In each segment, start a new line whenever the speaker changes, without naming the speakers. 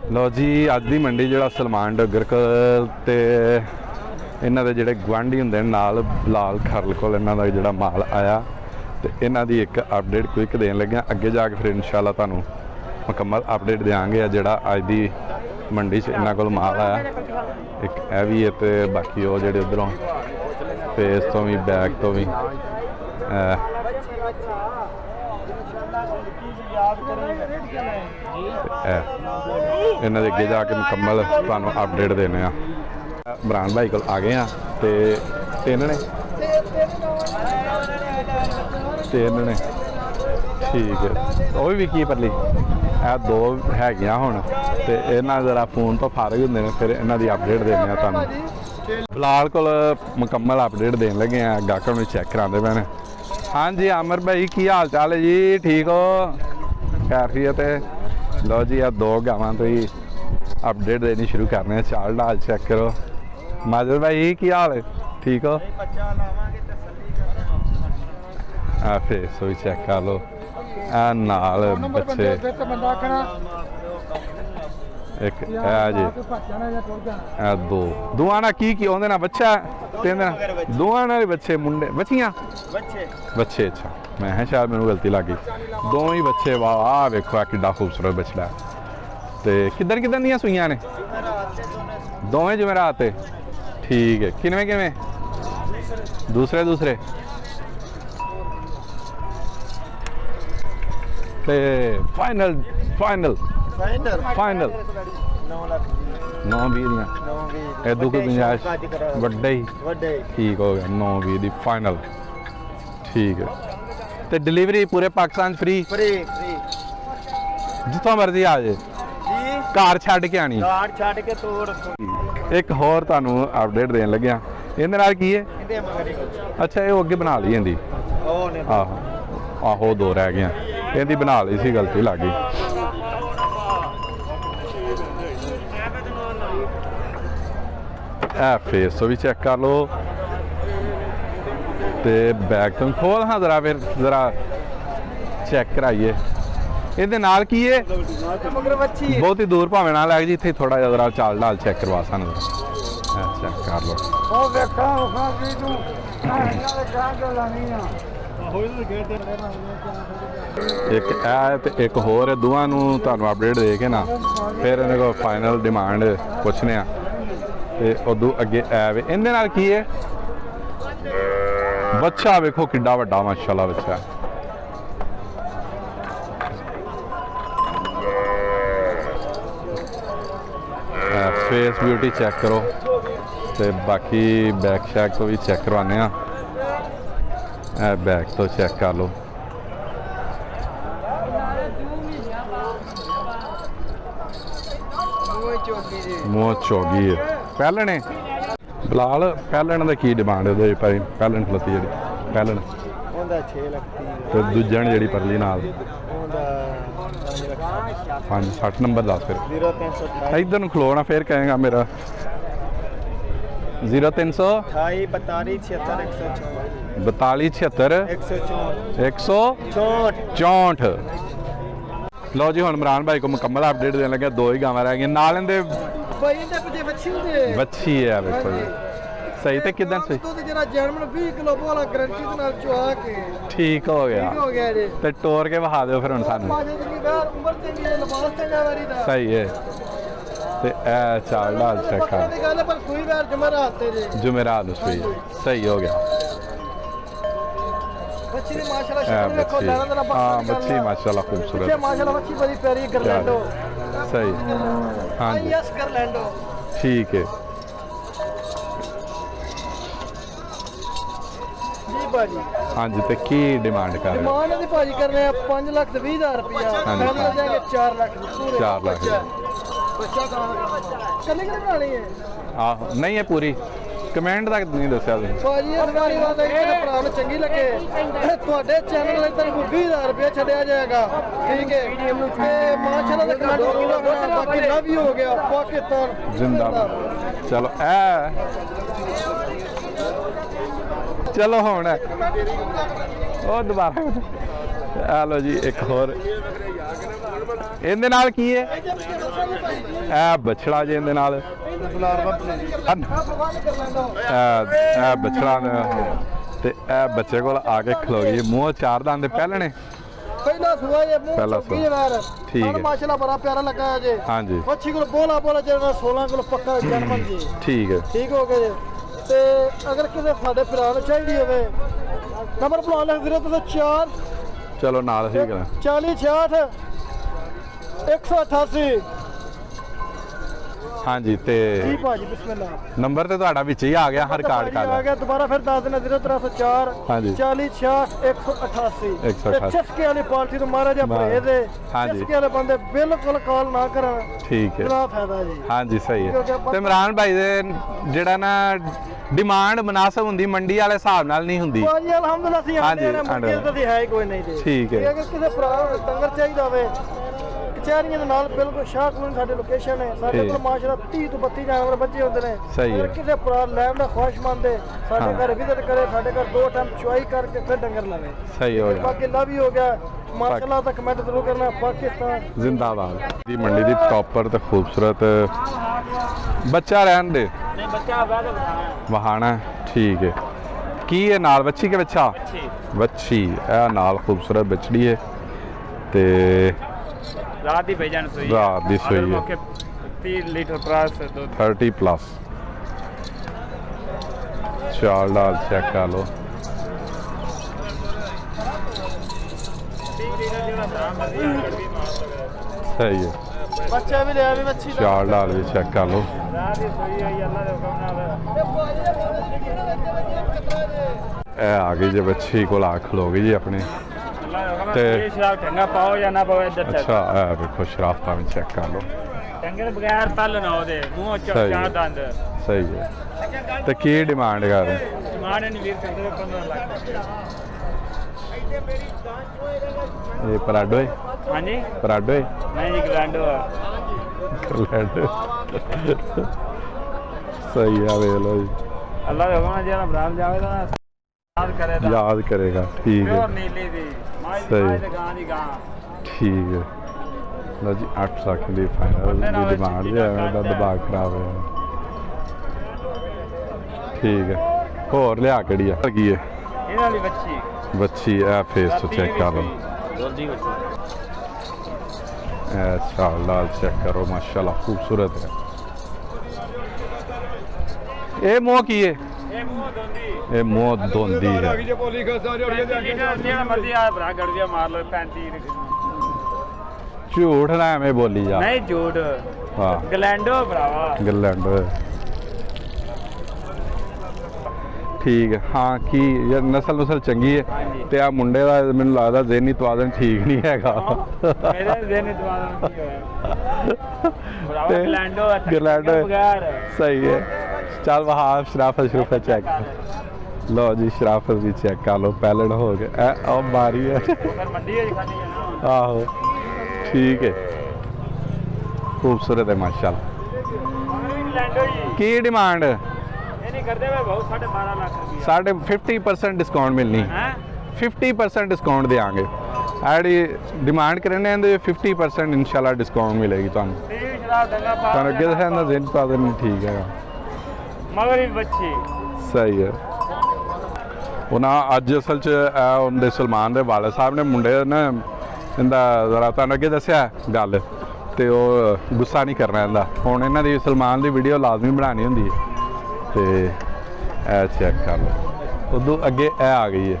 लो जी अज की मंडी जो सलमान डगर ते इन्हों के जोड़े गुआढ़ी होंगे नाल बिलाल खरल को इन्हों का जोड़ा माल आया तो इन्हों की एक अपडेट क्विक देन लगे अगे जाके फिर इंशाल्लाह तुहानूं मुकम्मल अपडेट देंगे जोड़ा अज की मंडी च इन्हों को माल आया एक यह भी है तो बाकी वो जोड़े उधरों फेस तो भी बैक तो भी इन्होंने अगे जाके मुकम्मल तुहानूं अपडेट देने इमरान भाई को आ गए हैं तो तीन ने ठीक है वो भी विकी परली ए दो हैगियां हुण ते इन्हां जरा फोन तो फारग होंदे ने फिर इन्हां दी अपडेट देने तुहानूं बिलाल को मुकम्मल अपडेट देन लगे हैं गाहकां नूं चैक करांदे पैण हाँ जी आमिर भाई की हाल चाल है जी ठीक हो खैरियत है लो जी आ दो गावां तो ही अपडेट देनी शुरू करने हैं चाल डाल चेक करो माजर भाई की हाल है ठीक हो फेस भी चेक कर लो नाल बच्चे एक जी दो दुआना की ओंदे ना बच्चा तीन दुआना बच्चे मुंडे बच्चियां बच्चे अच्छा मैं शायद मैनू गलती लग गई दो ही बच्चे वाह आ वेखो किड्डा खूबसूरत बछड़ा तो किधर किधर दियां सूइयां ने दोवें जुमेरात ठीक है किनवें किनवें दूसरे दूसरे ते फाइनल फाइनल फाइनल 9-20 दियां इदू कोई गुंजाइश वड्डे ही ठीक हो गया 9-20 दी फाइनल ठीक है तो डिलीवरी पूरे पाकिस्तान फ्री जिथों मर्जी आ जाए घर छड्ड के आनी एक होर तुहानूं अपडेट देन लगे इहदे नाल की है अच्छा ये अगे बना ली इहदी आहो आहो दो रह गई इहदी बना ली सी गलती लग गई फेस भी चेक कर लो तो बैग तुम खोल हाँ जरा फिर जरा चेक कराइए ये नाल की है बहुत ही दूर भावें ना लग जी इतने थोड़ा जिहा जरा चाल डाल चेक करवा सानू चेक कर लो एक एक होर दोवां नूं तुहानूं अपडेट दे के ना फिर इन्हां को फाइनल डिमांड पुछने ते उदों अगे ऐ इहदे नाल की है बच्चा वेखो किड्डा वड्डा माशाअल्लाह बच्चा फेस ब्यूटी चेक करो तो बाकी बैक शैक तो भी चेक करवाने बैक तो चेक कर लो मूँह चौगी है पैलने बिलाल पैलन का की डिमांड है पैलन खलोती जी पैलन तो दूजे ने जी परली नाल 5-60 नंबर दस फिर इधर खलोना फिर कहेगा मेरा 0300 42 76 164 लो जी हुण इमरान भाई को मुकम्मल अपडेट देने लगे दो ही गावां रह गई नाल इहदे बच्ची है देखो जी सही तो किधर से ठीक हो गया तो टोर के बहा दो फिर सानू सही है तो चाल डाल चेक जुमेरात सुई सही हो गया हाँ बच्ची माशाल्लाह खूबसूरत सही हाँ जी ठीक है हाँ जी तो की डिमांड कर रहे
भाजी कर रहे हैं 5,20,000 रुपया 4 लाख
4 लाख आहो नहीं है पूरी कमेंट तक नहीं दसिया
चंगी लगे थोड़े चैनल तक 20,000 रुपया छड़िया जाएगा ठीक है माशाल्लाह बाकी लव यू हो गया पाकिस्तान
जिंदाबाद चलो चलो हुण दोबारा लो जी एक होर ਇਹਦੇ ਨਾਲ ਕੀ ਹੈ? ਇਹ ਬਛੜਾ ਜੇ ਇਹਦੇ ਨਾਲ ਇਹ ਬਛੜਾ ਤੇ ਇਹ ਬੱਚੇ ਕੋਲ ਆ ਕੇ ਖਲੋ ਗਈ। ਮੂੰਹ ਚਾਰ ਦੰਦ ਪਹਿਲਣੇ
ਪਹਿਲਾ ਸੁਆ ਇਹ ਮੂੰਹ
ਪਹਿਲਾ
ਚੌਕੀ
ਸੂਆ।
ਵਾਰ
ਠੀਕ ਹੈ।
ਮਾਸ਼ਾਅੱਲਾ ਬੜਾ ਪਿਆਰਾ ਲੱਗਾ ਜੇ।
ਹਾਂਜੀ
ਬੱਚੀ ਕੋਲ ਬੋਲਾ ਜਿਹੜਾ 16 ਕਿਲੋ ਪੱਕਾ ਜਨਮਨ ਜੀ।
ਠੀਕ ਹੈ।
ਠੀਕ ਹੋ ਗਿਆ ਜੀ। ਤੇ ਅਗਰ ਕਿਸੇ ਸਾਡੇ ਭਰਾ ਨੂੰ ਚਾਹੀਦੀ ਹੋਵੇ ਨੰਬਰ ਬੁਲਾ ਲੈ 04
ਚਲੋ ਨਾਲ ਅਸੀਂ ਕਰਾਂ
40 66 188।
ਹਾਂਜੀ ਤੇ
ਜੀ ਭਾਜੀ ਬਿਸਮਿਲ੍ਲਾ।
ਨੰਬਰ ਤੇ ਤੁਹਾਡਾ ਵਿੱਚ ਹੀ ਆ ਗਿਆ ਹਰ ਕਾਰਡ
ਆ
ਕਾਰਡ
ਗਿਆ ਦੁਬਾਰਾ ਫਿਰ ਦੱਸ ਦੇਣਾ 0304
ਹਾਂਜੀ
40 66 188।
188
ਚਸਕੇ ਵਾਲੀ ਪਾਰਟੀ ਤੋਂ ਮਹਾਰਾਜਾ ਪਰਹੇਜ਼ ਹੈ।
ਹਾਂਜੀ।
ਚਸਕੇ ਵਾਲੇ ਬੰਦੇ ਬਿਲਕੁਲ ਕਾਲ ਨਾ ਕਰਨ।
ਠੀਕ ਹੈ।
ਬੜਾ ਫਾਇਦਾ ਜੀ।
ਹਾਂਜੀ ਸਹੀ ਹੈ। ਤੇ ਇਮਰਾਨ ਭਾਈ ਦੇ ਜਿਹੜਾ ਨਾ ਡਿਮਾਂਡ ਮੁਨਾਸਬ ਹੁੰਦੀ ਮੰਡੀ ਵਾਲੇ ਹਿਸਾਬ ਨਾਲ ਨਹੀਂ ਹੁੰਦੀ।
ਭਾਜੀ ਅਲਹਮਦੁਲਿਲਾ ਅਸੀਂ
ਹਾਂਜੀ,
ਆਂਦੇ ਨੇ ਮੁਰਗੇ ਤਾਂ ਅਸੀਂ ਹੈ ਹੀ ਕੋਈ ਨਹੀਂ ਜੀ।
ਠੀਕ ਹੈ।
ਜੇ ਅਗਰ ਕਿਸੇ ਭਰਾ ਨੂੰ ਡੰਗਰ ਚਾਹੀਦਾ ਹੋਵੇ ਕਚਹਿਰੀਆਂ ਦੇ ਨਾਲ ਬਿਲਕੁਲ ਸ਼ਾਹਕੂਨ ਸਾਡੇ ਲੋਕੇਸ਼ਨ ਹੈ। ਸਾਡੇ
ਠੀਕ।
ਕੋਲ ਮਾਸ਼ਾਅੱਲਾ 30 ਤੋਂ 32 ਜਾਨਵਰ ਬੱਚੇ ਹੁੰਦੇ ਨੇ।
ਸਹੀ ਹੈ।
ਅਗਰ ਕਿਸੇ ਭਰਾ ਲੈਣ ਦਾ ਖੁਆਇਸ਼ਮੰਦ ਹੈ ਸਾਡੇ
ਹਾਂ।
ਘਰ ਵਿਜ਼ਿਟ ਕਰੇ, ਸਾਡੇ ਘਰ 2 ਟਾਈਮ ਚੁਆਈ ਕਰਕੇ ਫਿਰ ਡੰਗਰ ਲਵੇ।
ਸਹੀ ਹੋ ਗਿਆ।
ਬਾਕੀ ਲਵ ਹੀ ਹੋ ਗਿਆ ਮਾਸ਼ਾਅੱਲਾ ਦਾ ਕਮੈਂਟ ਜ਼ਰੂਰ ਕਰਨਾ। ਪਾਕਿਸਤਾਨ
ਜ਼ਿੰਦਾਬਾਦ ਦੀ ਮੰਡੀ ਦੀ ਪ੍ਰੋਪਰ ਤੇ ਖੂਬਸੂਰਤ ਬੱਚਾ ਰਹਿਣ ਦੇ
ਨਹੀਂ ਬੱਚਾ ਬਾਅਦ
ਵਹਾਣਾ ਠੀਕ ਹੈ। ਕੀ ਹੈ ਨਾਲ ਬੱਚੀ ਕੇ ਬੱਚਾ? ਬੱਚੀ ਇਹ ਨਾਲ ਖੂਬਸੂਰਤ ਬੱਚੜੀ ਹੈ ਤੇ
ਰਾਤ ਦੀ ਭੇਜਣ ਸੋਈ
ਰਾਤ ਦੀ ਸੂਈ ਹੈ।
30 ਲੀਟਰ ਪ੍ਰਾਸ ਦੁੱਧ
30 ਪਲੱਸ ਚਾਲ ਨਾਲ ਚੈੱਕ ਕਰ ਲਓ।
30 ਲੀਟਰ ਜਿਹੜਾ ਬਰਾ ਮਰਦੀ ਹੈ ਗੱਡੀ ਮਾਰ ਲਵੇ।
ਸਹੀ ਹੈ।
ਬੱਚਾ ਵੀ ਲਿਆ ਵੀ ਮੱਛੀ ਦਾ।
ਚਾਲ ਨਾਲ ਵੀ ਚੈੱਕ ਕਰ ਲਓ।
ਰਾਤ ਦੀ ਸੋਈ ਹੈ ਅੱਲਾ ਦੇ ਹੁਕਮ ਨਾਲ।
ਇਹ ਆ ਗਈ ਜੇ ਬੱਚੀ ਕੋਲ ਆ ਖਲੋ ਗਈ ਜੀ ਆਪਣੇ।
ਅੱਲਾ ਦੇ ਹੁਕਮ
ਤੇ-
ਨਾਲ ਇਹ ਸ਼ਰਾਬ ਠੰਗਾ ਪਾਓ ਜਾਂ ਨਾ ਪਾਓ ਇੱਧਰ ਚੱਲ।
ਅੱਛਾ ਇਹ ਵੇਖੋ ਸ਼ਰਾਫਤਾਂ ਵੀ ਚੈੱਕ ਕਰ ਲਓ।
ਟੰਗੇ ਬਗੈਰ ਤਲ ਨਾ ਉਹਦੇ ਮੂੰਹ ਚ
ਸਹੀ
ਚਾਰ
ਹੈ।
ਦੰਦ।
ਸਹੀ ਹੈ। ਤੇ ਕੀ ਡਿਮਾਂਡ ਕਰ ਰਹੇ?
ਮਾਣੇ ਨਹੀਂ ਵੀਰ ਕਰਦੇ 15 ਲੱਖ।
ਇਹ ਪਰਾਡੋ ਹੈ?
ਹਾਂਜੀ
ਪਰਾਡੋ ਹੈ?
ਨਹੀਂ ਜੀ ਗ੍ਰਾਂਡੋ
ਲੈਂਡ ਸਹੀ ਆ ਵੇਖ ਲਓ ਜੀ।
ਅੱਲਾ ਦੇ ਹੁਕਮ ਨਾਲ ਜਿਹੜਾ ਬਰਾਮ ਜਾਵੇ ਤਾਂ ਯਾਦ ਕਰੇ ਤਾਂ
ਯਾਦ ਕਰੇਗਾ। ਠੀਕ ਹੈ।
ਪਿਓਰ ਨੀਲੀ ਦੀ ਮਾਈ
ਸਹੀ।
ਦੀ ਮਾਈ ਦੇ ਗਾਂ ਦੀ ਗਾਂ।
ਠੀਕ ਹੈ। ਲਓ ਜੀ 8 ਲੱਖ ਦੀ ਫਾਈਨਲ ਦੀ ਡਿਮਾਂਡ ਜੇ ਐਵੇਂ ਦਾ ਦਿਮਾਗ ਖਰਾਬ ਹੋਇਆ। ਠੀਕ ਹੈ। ਹੋਰ ਲਿਆ ਕਿਹੜੀ ਆ ਕੀ ਹੈ?
ਇਹਨਾਂ ਵਾਲੀ ਬੱਚੀ
ਬੱਚੀ ਇਹ ਫੇਸ ਤੋਂ ਚੈੱਕ ਕਰ ਲਓ।
ਜਲਦੀ ਬੱਚੀ
ਇਹ ਚਾਲ ਲਾਲ ਚੈੱਕ ਕਰੋ ਮਾਸ਼ਾਅੱਲਾ ਖੂਬਸੂਰਤ ਹੈ। ਇਹ ਮੂੰਹ ਕੀ ਹੈ?
ਇਹ ਮੂੰਹ ਦੋਂਦੀ
ਇਹ ਮੂੰਹ ਦੋਂਦੀ ਹੈ।
ਜਿਹੜਾ ਮਰਜ਼ੀ ਆ ਭਰਾ ਗੜਵੀਆ ਮਾਰ ਲਓ 35
ਝੂਠ ਨਾ ਐਵੇਂ ਬੋਲੀ ਜਾ।
ਨਹੀਂ ਝੂਠ
ਹਾਂ
ਗਲੈਂਡੋ ਭਰਾਵਾ
ਗੱਲੈਂਡ ਠੀਕ ਹੈ। ਹਾਂ ਕੀ ਯਾਰ ਨਸਲ ਚੰਗੀ ਹੈ
ਹਾਂਜੀ।
ਤੇ ਆ ਮੁੰਡੇ ਦਾ ਮੈਨੂੰ ਲੱਗਦਾ ਜ਼ਿਹਨੀ ਤਵਾਜ਼ਨ ਠੀਕ ਨਹੀਂ ਹੈਗਾ।
ਮੇਰੇ ਜ਼ਿਹਨੀ ਦਿਮਾਗ ਨੂੰ ਕੀ ਹੋਇਆ ਭਰਾਵਾ
ਤੇ
ਗਲੈਂਡੋ
ਗਲੈਂਡੋ
ਬਗੈਰ
ਸਹੀ ਹੈ। ਚੱਲ ਵਹਾ ਸ਼ਰਾਫਤ ਚੈੱਕ ਲਓ ਜੀ। ਸ਼ਰਾਫਤ ਵੀ ਚੈੱਕ ਕਰ ਲਓ। ਪੈਲਟ ਹੋ ਗਿਆ ਇਹ ਉਹ ਮਾਰੀ ਹੈ।
ਫਿਰ ਮੰਡੀ ਵਿੱਚ ਖਾਣੀ ਹੈ ਨਾ।
ਆਹੋ ਠੀਕ ਹੈ। ਖੂਬਸੂਰਤ ਹੈ ਮਾਸ਼ਾਅੱਲਾ।
ਗਲੈਂਡੋ ਜੀ
ਕੀ ਡਿਮਾਂਡ?
ਇਹ ਨਹੀਂ ਕਰਦੇ ਵੇ ਬਹੁਤ 12.5 ਲੱਖ ਰੁਪਏ
ਸਾਡੇ 50% ਡਿਸਕਾਊਂਟ ਮਿਲਣੀ।
ਹੈ
50% ਡਿਸਕਾਊਂਟ ਦੇਾਂਗੇ। ਐਡੀ ਡਿਮਾਂਡ ਕਰਨੇ ਇਹਦੇ 50% ਇਨਸ਼ਾਅੱਲਾ ਡਿਸਕਾਊਂਟ ਮਿਲੇਗੀ ਤੁਹਾਨੂੰ।
ਤੇ ਸ਼ਰਾਬ ਡੰਗਾ ਪਾ
ਤੁਹਾਨੂੰ ਅੱਗੇ ਦੱਸਿਆ ਨਾ ਜ਼ਿੰਦ ਪਾ ਦੇਣੀ ਠੀਕ ਹੈਗਾ।
ਮਗਰ ਵੀ ਬੱਚੀ
ਸਹੀ ਹੈ। ਉਹਨਾਂ ਅੱਜ ਅਸਲ 'ਚ ਇਹ ਉਹਦੇ ਸਲਮਾਨ ਦੇ ਵਾਲਦ ਸਾਹਿਬ ਨੇ ਮੁੰਡੇ ਨੇ ਇਹਦਾ ਜ਼ਰਾ ਤੁਹਾਨੂੰ ਅੱਗੇ ਦੱਸਿਆ ਗੱਲ ਤੇ ਉਹ ਗੁੱਸਾ ਨਹੀਂ ਕਰਨਾ ਇਹਦਾ। ਹੁਣ ਇਹਨਾਂ ਦੀ ਸਲਮਾਨ ਦੀ ਵੀਡੀਓ ਲਾਜ਼ਮੀ ਬਣਾਉਣੀ ਹੁੰਦੀ ਹੈ ਤੇ ਇਹ ਚੈੱਕ ਕਰ ਲਓ। ਉਦੋਂ ਅੱਗੇ ਇਹ ਆ ਗਈ ਹੈ।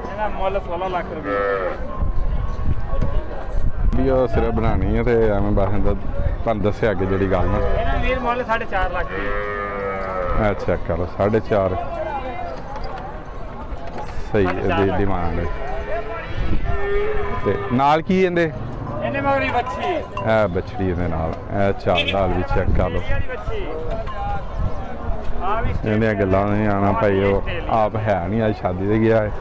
ਇਹਦਾ ਮੁੱਲ 16 ਲੱਖ ਰੁਪਏ।
ਵੀਡੀਓ ਸਿਰਫ ਬਣਾਉਣੀ ਹੈ ਤੇ ਐਵੇਂ ਬਸ ਇਹਦਾ ਤੁਹਾਨੂੰ ਦੱਸਿਆ ਅੱਗੇ ਜਿਹੜੀ ਗੱਲ ਨਾ
ਇਹਨਾਂ ਵੀਰ ਮੁੱਲ 4.5 ਲੱਖ ਰੁਪਏ।
ਇਹ ਚੈੱਕ ਕਰੋ 4.5 ਸਹੀ ਇਹਦੀ ਡਿਮਾਂਡ ਹੈ। ਤੇ ਨਾਲ ਕੀ ਇਹਦੇ
ਇਹਨੇ ਮਗਰੀ ਬੱਚੀ
ਇਹ ਬੱਚੜੀ ਇਹਦੇ ਨਾਲ ਇਹ ਚਾਲ ਨਾਲ ਵੀ ਚੈੱਕ ਕਰ ਲਓ।
ਇਹਦੀ ਬੱਚੀ ਆ ਵੀ
ਇਹਦੀਆਂ ਗੱਲਾਂ ਨਹੀਂ ਆਣਾ ਭਾਈ। ਉਹ ਆਪ ਹੈ ਨਹੀਂ ਅੱਜ ਸ਼ਾਦੀ ਤੇ ਗਿਆ ਹੈ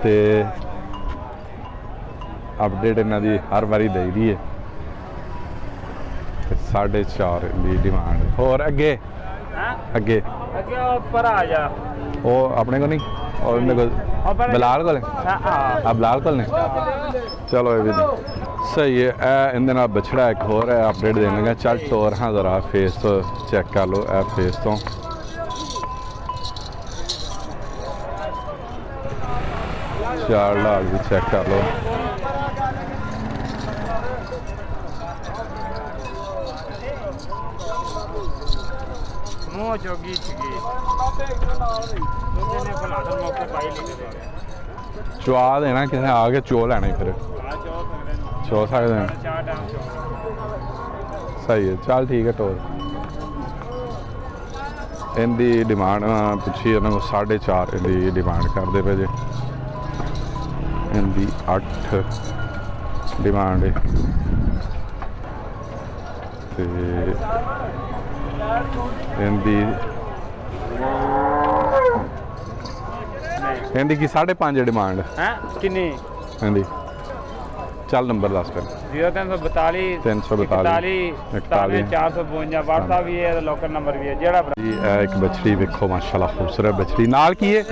ਤੇ ਅਪਡੇਟ ਇਹਨਾਂ ਦੀ ਹਰ ਵਾਰੀ ਦੇਈਦੀ ਹੈ। 4.5 ਦੀ ਡਿਮਾਂਡ। ਹੋਰ ਅੱਗੇ
ਹਾਂ
ਅੱਗੇ
ਅੱਗੇ ਉਹ ਪਰ ਆ ਜਾ
ਉਹ ਆਪਣੇ ਕੋਲ ਨਹੀਂ और मेरे को बिलाल को आप बिलाल को ने चलो ये भी सही है। इनके नाल बछड़ा एक होर है अपडेट देने लगा। चल टोर हाँ जरा फेस तो चेक कर लो। ए फेस तो चाल लाल भी चेक कर लो।
मुँह जोगी छिगी लोगों ने फलादर मौके पाई लेके देंगे
चुआ देना किसी आके चो लैना ही फिर
आज चौ
चो
सकते हैं
सकते हैं।
4 टाइम चौ
सही है चल ठीक है टोर इनकी डिमांड पुछी उन्होंने 4.5 इनकी डिमांड करते पे जे इनकी 8 डिमांड है ते इनकी की 5.5 डिमांड
हैं किन्नी
इनकी चल नंबर दस फिर
0342
342
452 व्हाट्सएप भी है लोकल नंबर भी है जेड़ा
जी एक बछड़ी वेखो माशाल्लाह खूबसूरत बछड़ी नाल की है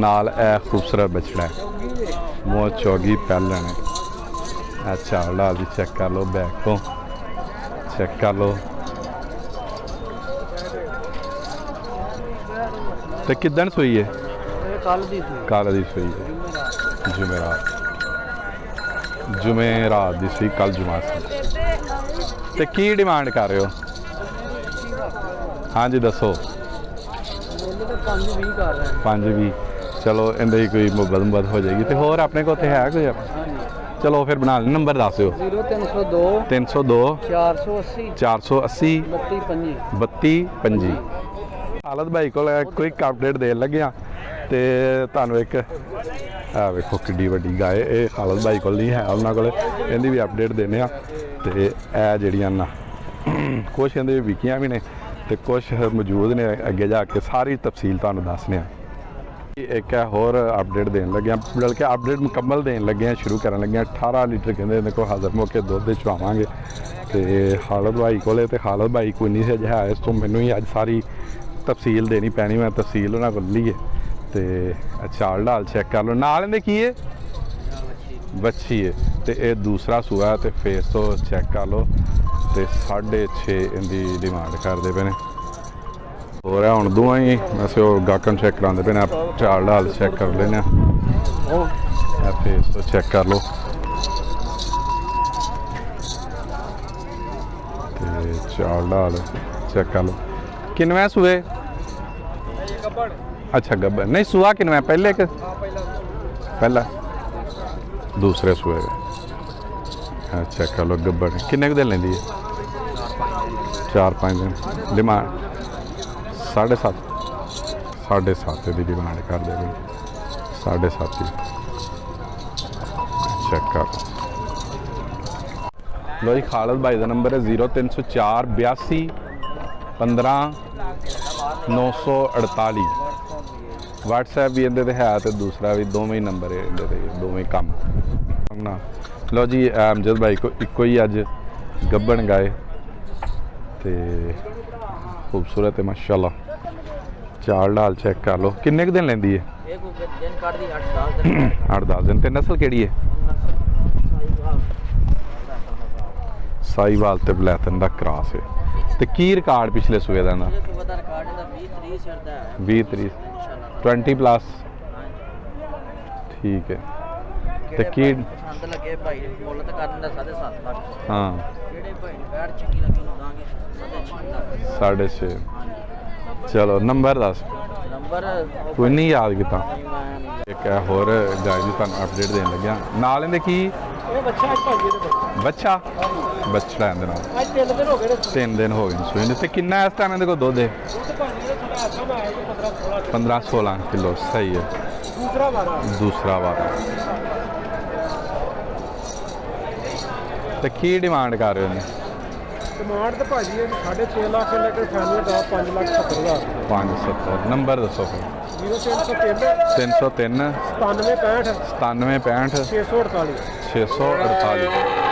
नाल ए खूबसूरत बछड़ा है मोह चौगी पहले ने अच्छा लाल भी चेक कर लो बैक तो चेक कर लो तो किदन सुई है कल दी सुई है जुमेरात दी सुई कल जुमा सी ते की डिमांड कर रहे हो हाँ जी दसो 5-20 चलो इंदे कोई मुबद हो जाएगी तो होर अपने को है कोई चलो फिर बना लें नंबर दस दो 302 480 32 हालत भाई को क्विक अपडेट देन लगे तो तुहानू एक वेखो किड्डी वड्डी गाय ये हालत भाई को नहीं है उन्होंने को इहदी भी अपडेट देने तो जड़ियां ना कुछ इहदे विकियां भी ने तो कुछ मौजूद ने अगे जाके सारी तफसील तुहानू दसने एक होर अपडेट देन लगे बल्कि अपडेट मुकम्मल देन लगे शुरू करन लगे 18 लीटर कहते देखो हाजर मौके दुध चुवावांगे तो हालत भाई को हालत भाई कोई नहीं से है इस तो मैनू ही अज सारी तफसील देनी पैनी मैं तफसील उन्होंने को ली है तो चाल डाल चेक कर लो नाल इहदे की है बच्छी है तो ये दूसरा सूआ है तो फेस तो चेक कर लो तो 6.5 इनकी डिमांड करते पे ने हो रहा हूँ दोवें ही वैसे वो गाहकन चेक कराते पे ने चाल डाल चेक कर लेने फेस तो चेक कर लो तो चाल डाल चेक कर लो किनवे सूए अच्छा गब्बर नहीं सूआ किनवे पहले के पहला दूसरे सूए अच्छा कर लो गब्बर किन्ने दिन लेंदी है 4-5 दिन डिमांड 7.5 की डिमांड कर दे 7.5 चेक कर लो जी खालद भाई का नंबर है 0304 82 15 948 व्हाट्सएप भी इहदे है तो दूसरा भी दोवें ही नंबर है इहदे दोवें कम ना लो जी अमजद भाई को इको ही अज गब्बन गाए तो खूबसूरत है माशाल्लाह चाल डाल चेक कर लो किन्ने दिन लेंदी है 8-10 दिन तो नस्ल केड़ी है साहीवाल ते ब्लैथन दा क्रॉस है तो की रिकॉर्ड पिछले सूए का 20-30 ठीक है तो की हाँ 6.5 चलो नंबर दस कोई नहीं याद किया एक होर गाय की तुहानू अपडेट देन लग्या नाल इहदे की बच्चा बछड़ा इहदे नाल 3 दिन हो गए सूए ते किन्ना इस टाइम इहदे कोल दुध है 15-16 किलो सही है दूसरा वाला तो की डिमांड कर रहे हो
डिमांड तो भाजी 6.5 लाख लेकर फैमिली का 5,70,000
570 नंबर दसो फिर
0303
97 65
97 65
648